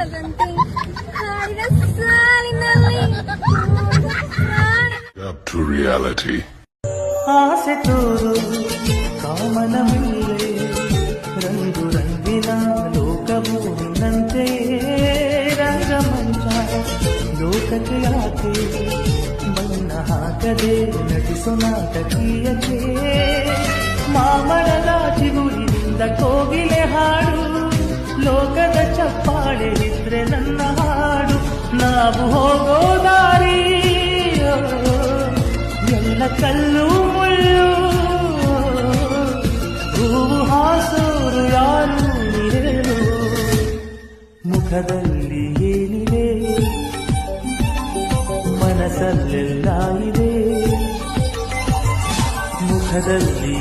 ಕೇಳದಂತೆ ಹಾಡಿನ ಸಾಲಿನಲ್ಲಿ Up to reality. ಆಸೆ ತೋರು ಕಾಮನ ಮೇಲೆ ರಂಗು ರಂಗಿನ ಲೋಕಭೂಮಿನಂತೆ ರಂಗಮಂಚ ಲೋಕಕ್ಕೆ ಯಾಕೆ ಬಣ್ಣ ಹಾಕದೆ ನಟಿಸೋ ನಾಟಕೀಯತೆ ಮಾಮರದ ಚಿಗುರಿನಿಂದ ಕೋಗಿಲೆ ಹಾಡು ಲೋಕದ ಚಪ್ಪಾಳೆ ಇದ್ರೆ ನನ್ನ ಹಾಡು ನಾವು ಹೋಗೋ ದಾರಿ ಎಲ್ಲ ಕಲ್ಲು ಮುಳ್ಳು ಹೂವು ಹಾಸೋರು ಯಾರು ನೀರೇನು ಮುಖದಲ್ಲಿ ಏನಿದೆ ಮನಸ್ಸಲ್ಲೆಲ್ಲ ಇದೆ ಮುಖದಲ್ಲಿ